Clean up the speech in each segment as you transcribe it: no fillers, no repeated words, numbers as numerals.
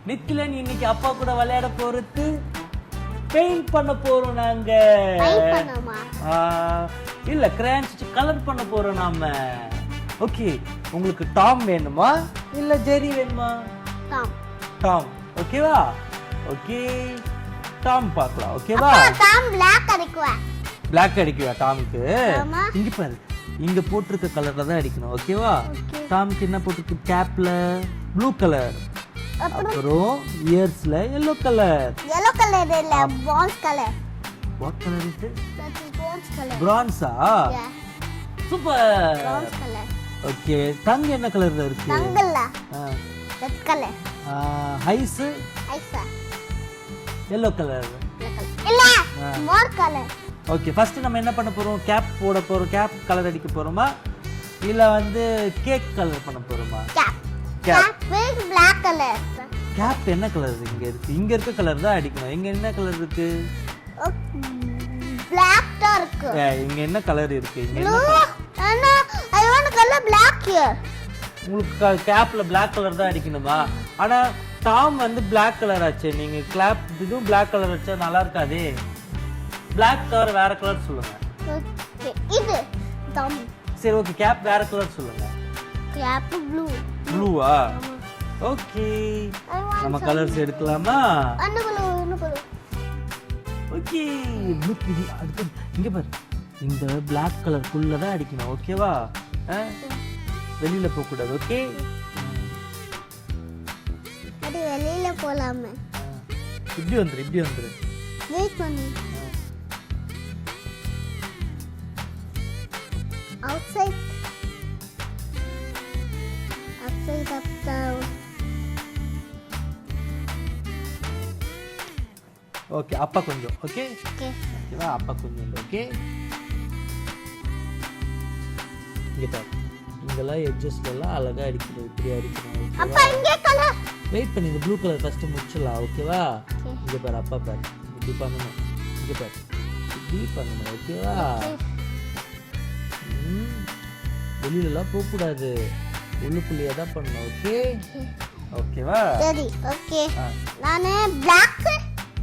நித்திலன் இன்னைக்கு அப்பா கூட விளையாட போறது பெயிண்ட் பண்ண போறோம் நாங்க. இல்ல கிரேயான்ஸ் கலர் பண்ண போறோம் நாம. ஓகே, உங்களுக்கு டாம் வேணுமா இல்ல ஜெரி வேணுமா? டாம். ஓகேவா? ஓகே, டாம் பார்க்கலாம். ஓகேவா? Tom Black அடிக்குவா. Black அடிக்குவா டாம்க்கு? இங்க பாரு, இங்க போட்டிருக்க கலர்ல தான் அடிக்கணும். ஓகேவா? டாம்க்கு என்ன போட்டிருக்கு? கேப்ல ப்ளூ கலர், அப்புறம் இயர்ஸ்ல yellow கலர். yellow கலர் இல்ல, bronze colour. What color is this? That is bronze color. Bronze ஆ? Yeah. Super. Bronze color. Okay, tongue என்ன கலர்ல இருக்கு? டங்கல்ல red color. ஐஸ் ஐஸா yellow கலர். இல்ல, more color. ஓகே, ஃபர்ஸ்ட் நம்ம என்ன பண்ண போறோம்? கேப் போட போறோம். கேப் கலர் அடிக்க போறோமா இல்ல வந்து கேக் கலர் பண்ண போறோமா? Cap. Cap with black color. Cap என்ன கலர் இங்க இருக்கு? இங்க இருக்க கலர் தான் அடிக்கணும். இங்க என்ன கலர் இருக்கு? Black தான் இருக்கு. இங்க என்ன கலர் இருக்கு? இங்க என்ன? அண்ணா, I want color black here. உங்களுக்கு கேப்ல Black கலர் தான் அடிக்கணுமா? ஆனா டாம் வந்து Black கலர் ஆச்சு. நீங்க கேப் இதுவும் Black கலர் அடிச்சா நல்லா இருக்காதே. Black கலர் வேற கலர் சொல்லுங்க. ஓகே, இது டாம். சரி, ஓகே, கேப் வேற கலர் சொல்லுங்க. Cap blue. ப்ளூவா? ஓகே, நம்ம கலர்ஸ் எடுக்கலாமா? அண்ணா ஓகே, ப்ளூ. அடுத்து இங்க பாரு, இந்த Black கலர் குள்ள தான் அடிக்கணும். ஓகேவா? வெளியில போக கூடாது. ஓகே, அது வெளியில போலாமே. இப்படி வந்துரு. வெயிட் பண்ணு. outside up down. ஓகே, அப்பா கொஞ்சம். ஓகே, ஓகே, ஓகேவா? அப்பா கொஞ்சம். ஓகே, இங்க பாரு, இங்கெல்லாம் எட்ஜஸ்ல எல்லாம் அழகா அடிக்கணும். இப்படி அடிக்கணும். அப்பா இங்க கலர். வெயிட் பண்ணி இந்த ப்ளூ கலர் ஃபர்ஸ்ட் முடிச்சிடலாம். ஓகேவா? இங்க பாரு, அப்பா பாரு, இப்படி பண்ணணும். இங்க பாரு, இப்படி பண்ணணும். ஓகேவா? வெளியில எல்லாம் போக கூடாது, உள்ளுக்குள்ளேயே தான் பண்ணணும். ஓகே, ஓகேவா? சரி, ஓகே. நானே Black.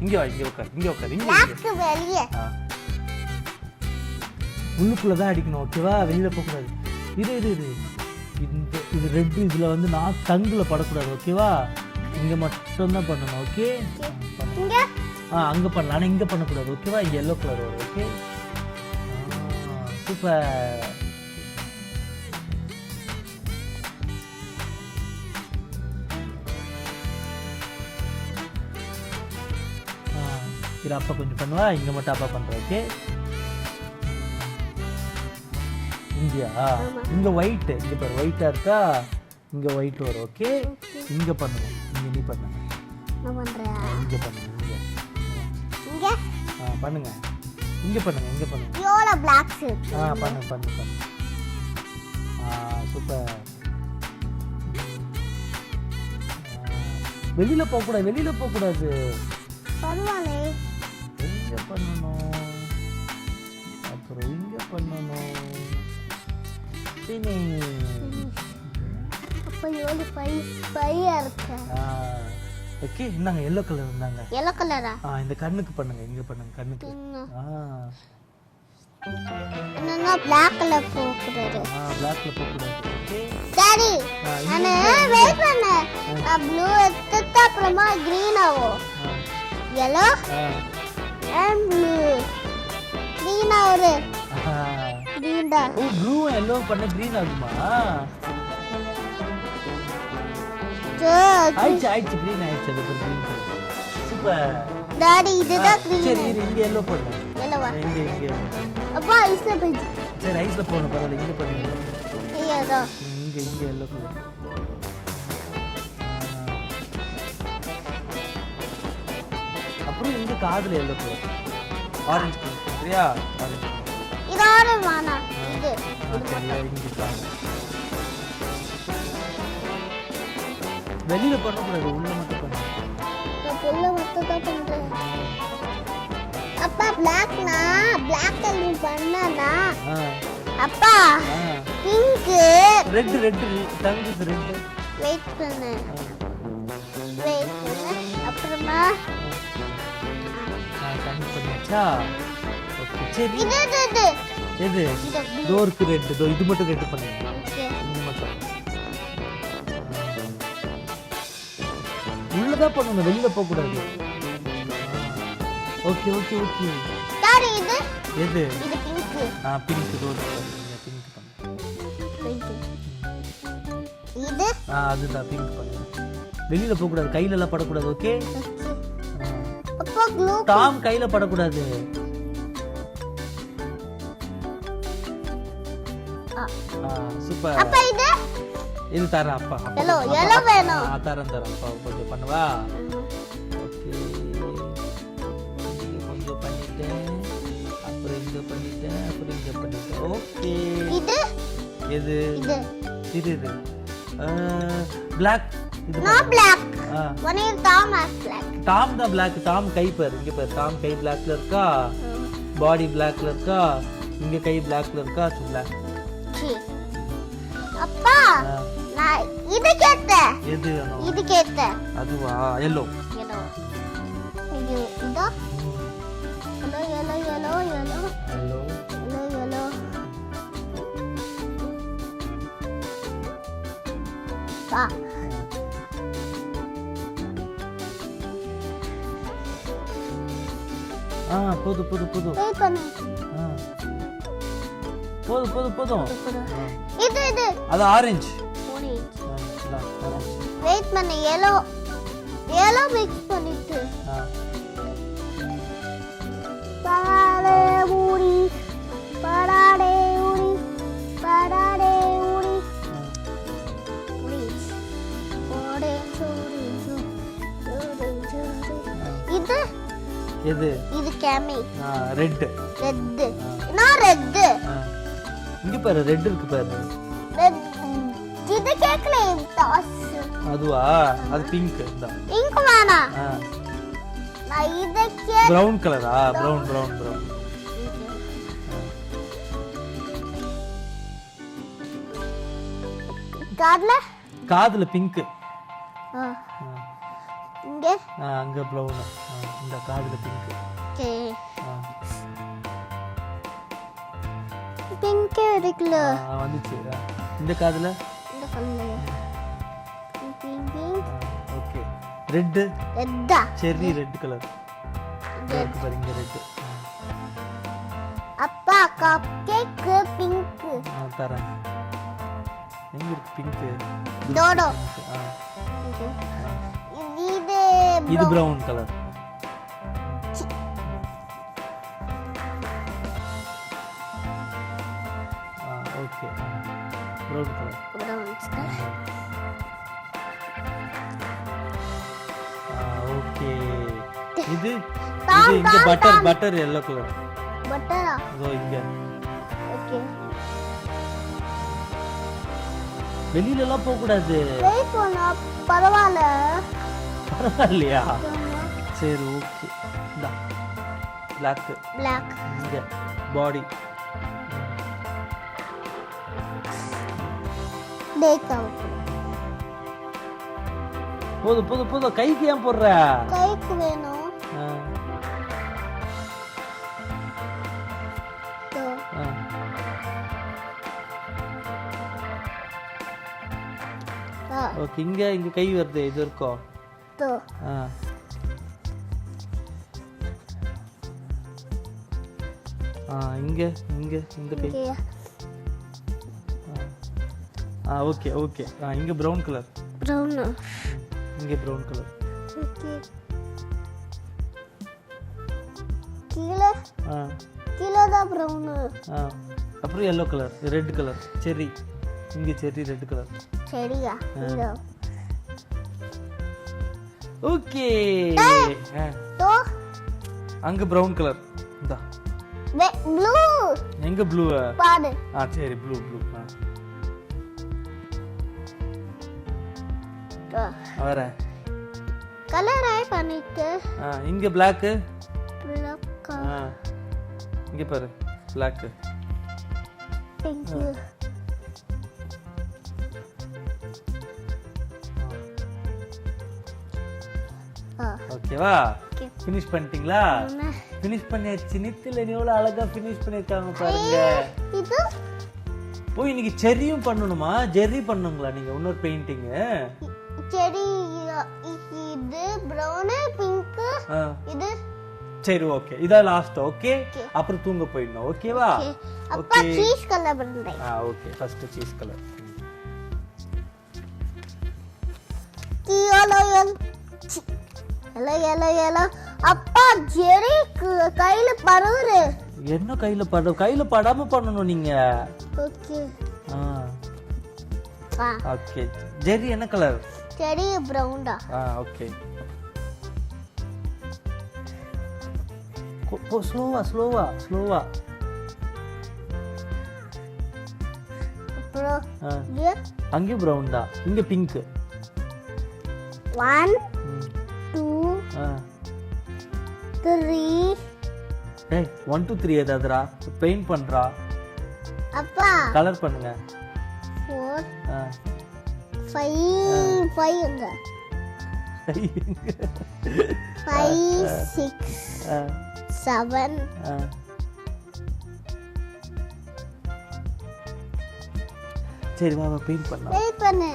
இங்க வா, இங்க உட்கார். Black வெளியே. உள்ளுக்குள்ள தான் அடிக்கணும். ஓகேவா? வெளியில போக கூடாது. இது ரெட், இதுல வந்து நான் டங்குல படக்கூடாது. ஓகேவா? இங்க மட்டும் தான் பண்ணணும். ஓகே, இங்க அங்க பண்ணலாம். ஆனா இங்க பண்ணக்கூடாது. ஓகேவா? இங்க yellow கலர் வரும். Okay, super. இது அப்பா கொஞ்சம் பண்ணுவா, இங்க மட்டும் அப்பா பண்ற. ஓகே, இந்தியா இங்க ஒயிட். இங்க பாரு, ஒயிட்டா இருக்கா? இங்க ஒயிட் வரும். ஓகே, இங்க பண்ணணும். இங்க நீ பண்ணுங்க. நான் பண்றேன். இங்க பண்ணுங்க. இங்க பண்ணுங்க. இங்க பண்ணுங்க. யோல Black இருக்கு. பண்ணு. சூப்பர். வெளியில போக கூடாது. பரவாயில்லை. இங்க பண்ணணும், அப்புறம் இங்க பண்ணணும். அப்ப யோல பையா இருக்கு. ஓகே, இந்தாங்க yellow கலர். இருந்தாங்க yellow கலரா? இந்த கண்ணுக்கு பண்ணுங்க. இங்க பண்ணுங்க, கண்ணுக்கு. என்னன்னா Black கலர் போக்குறது. Blackல போக கூடாது. ஓகே, சரி. நான் வெயிட் பண்ணு. நான் ப்ளூ எடுத்துட்டு அப்புறமா green ஆகும். yellow and blue. green ஆகுது. green தான். ஓ, ப்ளூ yellow பண்ண green ஆகுமா? ஆயிடுச்சு, green ஆயிடுச்சு. அது ஒரு green கலர். சூப்பர் டாடி, இதுதான் green. சரி, இங்க yellow பண்ணு. yellowவா? இங்க அப்பா ஐஸ்ல போய். சரி, ஐஸ்ல போன பரவாயில்ல. இங்க பண்ணுங்க. ஐயோ, இங்க yellow கலர். அப்புறம் இங்க காதுல yellow கலர். Orange colour. சரியா? ஆரஞ்சு. இதோட வானா இது. இங்க காது. வெளியில பண்ணக்கூடாது, உள்ள மட்டும் பண்ணணும். உள்ள மட்டும் தான் பண்றேன். அப்பா Blackனா Black கலர் பண்ணனா அப்பா பிங்க் ரெட் தங்க ரெட். வெயிட் பண்ணு. வெயிட் ஆயிடுச்சா? ஓகே சரி. இது எது? டோருக்கு ரெட். இது மட்டும் ரெட் பண்ணுங்க. ஓகே. இது மட்டும். உள்ளதான் பண்ணணும், வெளியில போக கூடாது. Okay okay okay. டாடி இது எது? இது பிங்க். பிங்க் டோர் பண்ணுங்க. பிங்க் பண்ணுங்க. இது அதுதான் பிங்க் பண்ணுங்க. வெளியில போக கூடாது, கையில எல்லாம் படக்கூடாது. ஓகே. அப்பா க்ளூ. டாம் கையில படக்கூடாது. சூப்பர். அப்பா இது தரேன் அப்பா. yellow வேணும். தரேன் அப்பா. கொஞ்சம் பண்ணுவா. ஓகே. கொஞ்சம் பண்ணிட்டேன். அப்புறம் இங்க பண்ணிட்டேன். அப்புறம் இங்க பண்ணிட்டேன். ஓகே. இது எது? இது black. இது not black. one is Tom as black. Tom தான் black. டாம் கை பாரு, இங்க பாரு. டாம் கை blackல இருக்கா, பாடி blackல இருக்கா, இங்க கை blackல இருக்கா. black. அப்பா நான் இது கேட்டேன். எது வேணும்? இது கேட்டேன். அதுவா? yellow. இது இதோ yellow. பா போதும். வெயிட் பண்ணு. போதும். இது அது ஆரஞ்சு. வெயிட் பண்ணு. yellow மிக்ஸ் பண்ணிட்டு படாடே ஊடி எது? இது கேமி. ரெட். நான் ரெட். இங்க பாரு, ரெட் இருக்கு பாரு. இது கேக்கல. அதுவா? அது பிங்க். இந்த பிங்க் வேணா. நான் இத கே பிரவுன் கலரா? பிரவுன். காதுல பிங்க். இங்க அங்க பிரவுன். இந்த காதுல பிங்க். ஓகே. பிங்க் இருக்குல. வந்துச்சு. இந்த காதுல இந்த கலர். பிங்க். ஓகே. ரெட். ரெட்டா? Cherry red colour. இங்க பாரு, இங்க ரெட். அப்பா கப் கேக் பிங்க். தரேன். எங்க இருக்கு பிங்க்? டோடோ. இது brown colour. Okay. Brown colour. Okay. இது இங்க பட்டர் yellow கலர். பட்டரா? இதோ இங்க. ஓகே. வெளியில எல்லாம் போக கூடாது. வெயிட் பண்ணா பரவாயில்லையா? சரி ஓகே. இந்த black. இங்க பாடி. போதும். கைக்கு ஏன் போடுற? கைக்கு வேணும். ஓகே. இங்க கை வருது. இது இருக்கோ? இங்க இந்த கை. ஓகே. இங்க பிரவுன் கலர். இங்க பிரவுன் கலர். கீழே தான் பிரவுன். அப்புறம் yellow colour, red colour, cherry. இங்க செர்ரி ரெட் கலர். சரியா? ஓகே. தோ அங்க பிரவுன் கலர். இந்தா. ப்ளூ. எங்க ப்ளூ? பாரு. சரி ப்ளூ. அவர கலர் ஆய் பண்ணிட்டு. இங்க black. black. இங்க பாரு black. Thank you. ஓகேவா? ஃபினிஷ் பண்ணிட்டீங்களா? ஃபினிஷ் பண்ணியாச்சு. நித்திலன் எவ்வளவு அழகா ஃபினிஷ் பண்ணிருக்காங்க பாருங்க. இது ஓ இன்னைக்கு செரியும் பண்ணணுமா? ஜெர்ரி பண்ணுங்களா நீங்க இன்னொரு பெயிண்டிங்? செரி இது பிரவுன் பிங்க் இது. சரி ஓகே இதான் லாஸ்ட். ஓகே அப்புறம் தூங்க போயிடணும். ஓகேவா? அப்பா சீஸ் கலர் பண்றேன். Okay first cheese colour. yellow அப்பா ஜெரி கையில படுற. என்ன கையில பட? கையில படாம பண்ணனும் நீங்க. ஓகே ஓகே ஜெரி என்ன கலர்? ஜெரி பிரவுன்டா. ஓகே ஸ்லோவா அப்புறம் அங்கே பிரவுன் தான், இங்க பிங்க். 1 2 3 ஏய் 1 2 3 ஏதாதுடா பெயிண்ட் பண்றா. அப்பா கலர் பண்ணுங்க. 4 5 எங்க 5 6 7 சரி வா பெயிண்ட் பண்ணலாம். வெயிட் பண்ணு.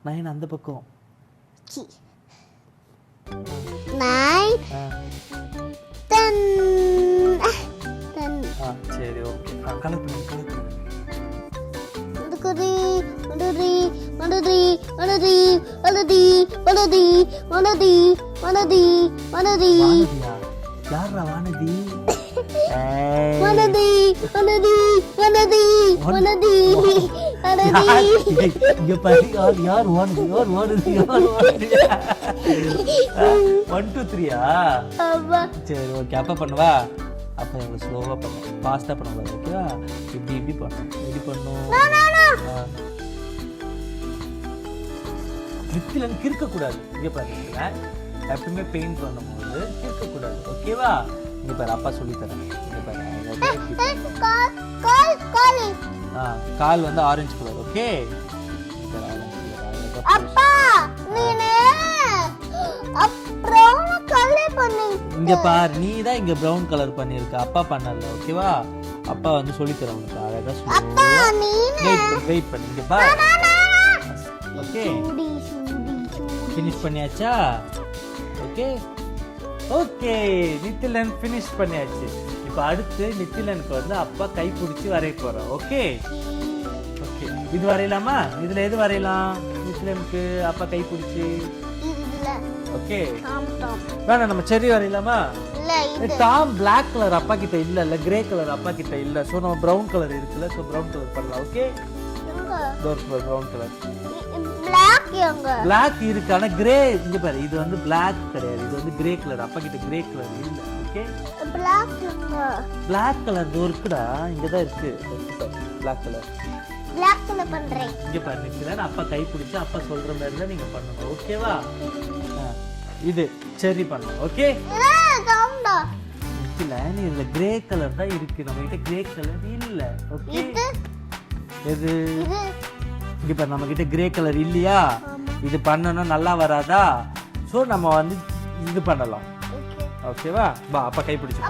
9 அந்த பக்கம். 9 10 சரி ஓகே கலர் பண்ணு. யாரா வானதி? இங்க பாரு யார் வானதி? 1 2 3 சரி ஓகே அப்ப பண்ணுவா. அப்ப எவ்வளவு ஸ்லோவா பண்ணும், ஃபாஸ்டா பண்ணக்கூடாது. ஓகேவா? இப்படி பண்ணும், இப்படி பண்ணும். நித்திலன் கிறுக்க கூடாது. இங்க பாருங்க எப்பவுமே பெயிண்ட் பண்ணும்போது கிறுக்க கூடாது. ஓகேவா? இங்க பாரு அப்பா சொல்லி தரேன். இங்க பாரு கால் வந்து ஆரஞ்சு கலர். ஓகே அப்பா நீனே பிரவுன் கலர் பண்ணு. இங்க பாரு நீ தான் இங்க பிரவுன் கலர் பண்ணிருக்க, அப்பா பண்ணல. ஓகேவா? அப்பா வந்து சொல்லி தரேன் உனக்கு அழகா. அப்பா நீனே வெயிட் பண்ணு. இங்க பாரு. ஓகே ஃபினிஷ் பண்ணியாச்சா? ஓகே நித்திலன் ஃபினிஷ் பண்ணியாச்சு. இப்போ அடுத்து நித்திலனுக்கு வந்து அப்பா கை பிடிச்சி வரைய போறோம். ஓகே இது வரையலாமா? இதுல எது வரையலாம் நித்திலனுக்கு அப்பா கை பிடிச்சி? ஓகே வேணா நம்ம செரி வரையலாமா? டாம் பிளாக் கலர் அப்பா கிட்ட இல்ல கிரே கலர் அப்பா கிட்ட இல்ல. சோ நம்ம பிரவுன் கலர் இருக்குல்ல, சோ பிரவுன் கலர் பண்ணலாம். ஓகே பிரவுன் கலர் பிளாக் இருக்கு, ஆனா கிரே இங்க பாரு. இது வந்து பிளாக் கிடையாது, இது வந்து கிரே கலர். அப்பா கிட்ட கிரே கலர் இல்ல. ஓகே பிளாக் கலர் இருக்குடா, இங்க தான் இருக்கு பிளாக் கலர். பண்றேன். இங்க பாரு நித்திலன் அப்பா கை பிடிச்சு அப்பா சொல்ற மாதிரி தான் நீங்க பண்ணணும். ஓகேவா? இது செரி பண்ணலாம். ஓகே நித்திலன் இதுல கிரே கலர் தான் இருக்கு, நம்ம கிட்ட கிரே கலர் இல்ல. ஓகே எது? இங்க பாரு நம்ம கிட்ட கிரே கலர் இல்லையா? இது பண்ணனா நல்லா வராதா? சோ நம்ம வந்து இது பண்ணலாம். ஓகேவா? வா அப்பா கை பிடிச்சு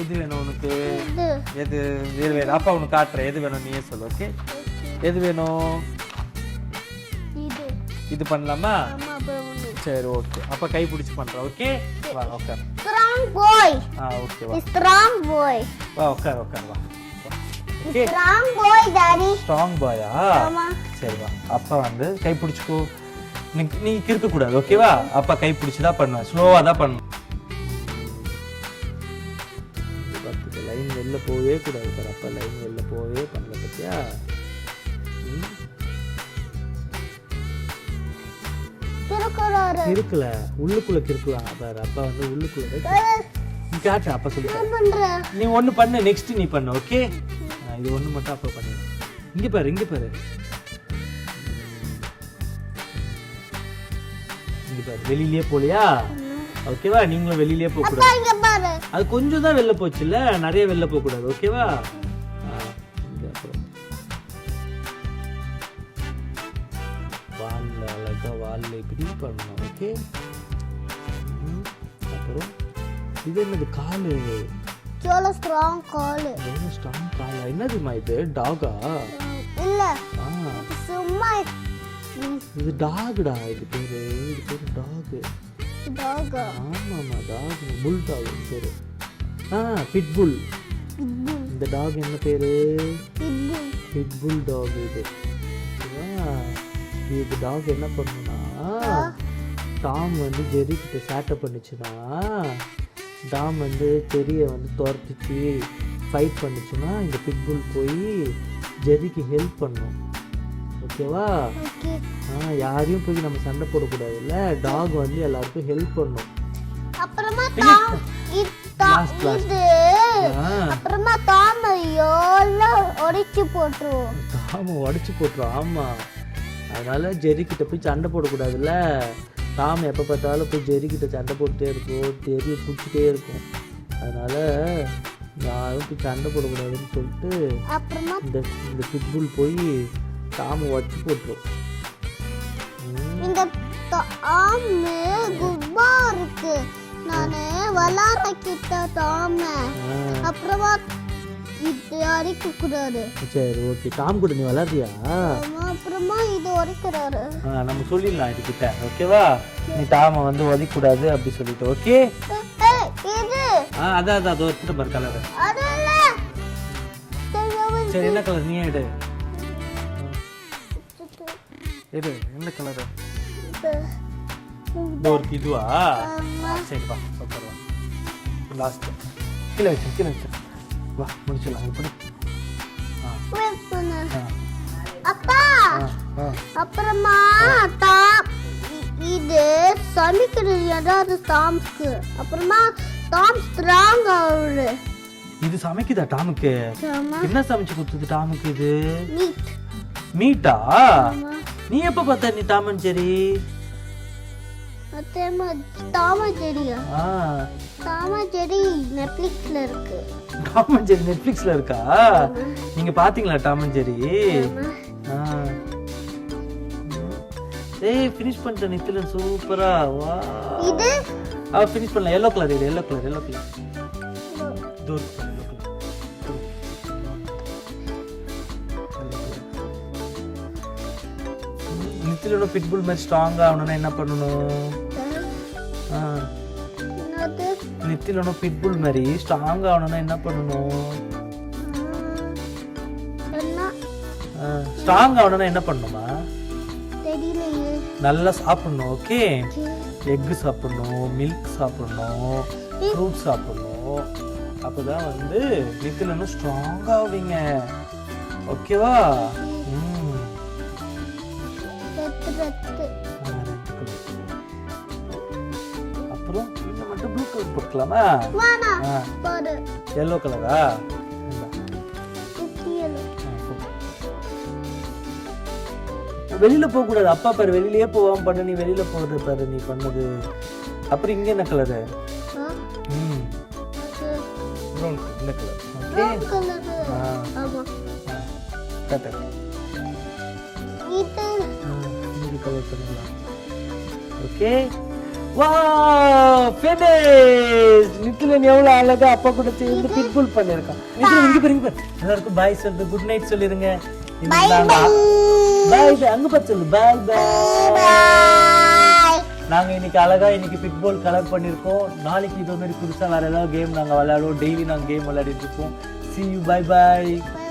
எது வேணும் உனக்கு? எது வேணும்? அப்பா உனக்கு காட்டுறேன் எது வேணும் நீயே சொல்லு. ஓகே எது வேணும்? இது பண்ணலாமா? சரி ஓகே அப்பா கை பிடிச்சு பண்றேன். ஓகே வா உட்கார். Strong boy. ஓகே வா ஸ்ட்ராங் பாய். வா உட்கார் வா. Okay strong boy daddy. Strong பாயா? சரி வா அப்பா வந்து கை பிடிச்சுக்கோ. நீ கிறுக்க கூடாது. ஓகேவா? அப்பா கை பிடிச்சு தான் பண்ணுவேன், ஸ்லோவா தான் பண்ணுவேன். லைன் வெளில போவே கூடாது பாரு. அப்பா லைன் வெளில போவே பண்ணல பத்தியா? கிறுக்கல, உள்ளுக்குள்ள கிறுக்கலாம் பாரு. அப்பா வந்து உள்ளுக்குள்ள காட்டு. அப்பா சொல்லி நீ ஒண்ணு பண்ணு, நெக்ஸ்ட் நீ பண்ணு. ஓகே இது ஒண்ணு மட்டும் அப்பா பண்ணு. இங்க பாரு இங்க பாரு வெளியிலேயே போலியா? ஓகேவா? நீங்களும் வெளியிலேயே போக கூடாது. அது கொஞ்சம் தான் வெளில போச்சுல்ல, நிறைய வெளில போக கூடாது. ஓகேவா? வால்ல அழகா வால்ல இப்படி பண்ணணும். ஓகே. அப்புறம் இது என்னது காலு? எவ்வளோ ஸ்ட்ராங் கால். எவ்வளோ ஸ்ட்ராங் காலா? என்னதுமா இது? டாகா? இல்ல சும்மா இது டாகுடா. இது பேரு டாகு. டாகா? ஆமாம்மா டாக். புல் டாக் பேரு. பிட்புல். இந்த டாக் என்ன பேரு? Pit bull talk. இது டாக் என்ன பண்ணுனா, டாம் வந்து ஜெரி கிட்ட சேட்டை பண்ணுச்சுன்னா, டாம் வந்து ஜெரியை வந்து துரத்துச்சு ஃபைட் பண்ணுச்சுன்னா, இந்த பிட்புல் போய் ஜெரிக்கு ஹெல்ப் பண்ணும். ஓகேவா? யாரையும் போய் நம்ம சண்டை போடக்கூடாதுல்ல. டாக் வந்து எல்லாருக்கும் ஹெல்ப் பண்ணும். அப்புறமா அப்புறமா உடைச்சு போட்டுரும். ஆமா. அதனால ஜெரி கிட்ட போய் சண்டை போடக்கூடாதுல்ல. டாம் எப்போ பார்த்தாலும் போய் ஜெரி கிட்ட சண்டை போட்டுட்டே இருக்கும், ஜெரியை பிடிச்சிட்டே இருக்கும். அதனால யாரும் போய் சண்டை போடக்கூடாதுன்னு சொல்லிட்டு அப்புறமா இந்த பிட்புல் போய் டாமை உடச்சு போட்டுரும். இந்த டாம் குப்பா இருக்கு. நானு விளாட கிட்ட டாம அப்புறமா இது அடிக்க கூடாது. சரி ஓகே. டாம் கூட நீ விளாடுறியா? அப்புறமா இது உடைக்கிறாரு. நம்ம சொல்லிடலாம் இது கிட்ட. ஓகேவா? நீ டாமை வந்து உதைக்க கூடாது அப்படி சொல்லிட்டு. ஓகே. இது அதான் அது எடுத்துட்டு பாரு கலர். அதல்ல. சரி என்ன கலர்? நீ எடு. என்ன கலர்? இதுவா? சரி வா உட்காருவா. லாஸ்ட் கீழே வச்சு வா முடிச்சிடலாம். இப்படி அப்பா அப்புறமா இது சமைக்கிறது ஏதாவது டாம்ஸ்க்கு. அப்புறமா டாம் ஸ்ட்ராங் ஆகுது. இது சமைக்குதா டாமுக்கு? என்ன சமைச்சு கொடுத்தது டாமுக்கு இது? மீட்டா? நீ எப்ப பார்த்த நீ Tom and Jerry? Tom and ஜெரியா? டாம் அண்ட் ஜெரி நெட்ஃபிளிக்ஸ்ல இருக்கு. டாம் அண்ட் ஜெரி நெட்ஃபிளிக்ஸ்ல இருக்கா? நீங்க பாத்தீங்களா டாம் அண்ட் ஜெரி? ஏய் ஃபினிஷ் பண்ணிட்ட நித்திலன். சூப்பரா. வா இது ஃபினிஷ் பண்ணல. yellow கலர் இது. yellow கலர் தூர் நித்திலோட பிட்புல் மாதிரி ஸ்ட்ராங்கா ஆகணும்னா என்ன பண்ணணும்? நித்திலோட பிட்புல் மாதிரி ஸ்ட்ராங்கா ஆகணும்னா என்ன பண்ணணும்? ஸ்ட்ராங் ஆகணும்னா என்ன பண்ணணுமா? நல்லா சாப்பிடணும். ஓகே. எக்கு சாப்பிடணும், மில்க் சாப்பிடணும், ஃப்ரூட் சாப்பிடணும். அப்பதான் வந்து நித்திலனும் ஸ்ட்ராங் ஆவீங்க. ஓகேவா? அப்புறம் இந்த மட்டும் ப்ளூ கலர் போட்டுக்கலாமா? yellow கலரா? வெளியில போக கூடாது. அப்பா பாரு வெளியிலயே போவாம பண்ண. நீ வெளியில போறது பாரு நீ பண்ணது. அப்புறம் இங்க என்ன கலரு? ப்ரௌன். இந்த கலர். ஓகே. ஆமா. கரெக்ட். இது கலர் பண்ணலாம். ஓகே. Wow finish. நித்திலன் எவ்வளவு அழகா அப்பா கூட சேர்ந்து பிட்புல் பண்ணிருக்கான். நித்திலன் இங்க பாருங்க. எல்லாருக்கும் பை சொல்லு, குட் நைட் சொல்லிருங்க. Bye bye. பை அங்க பார்த்து சொல்லு. Bye bye. நாங்க இன்னைக்கு அழகா பிட்புல் கலர் பண்ணிருக்கோம். நாளைக்கு இதே மாதிரி புதுசா வேற ஏதாவது கேம் நாங்க விளையாடுவோம். டெய்லி நாங்க கேம் விளையாடிட்டு இருக்கோம். See you. Bye bye.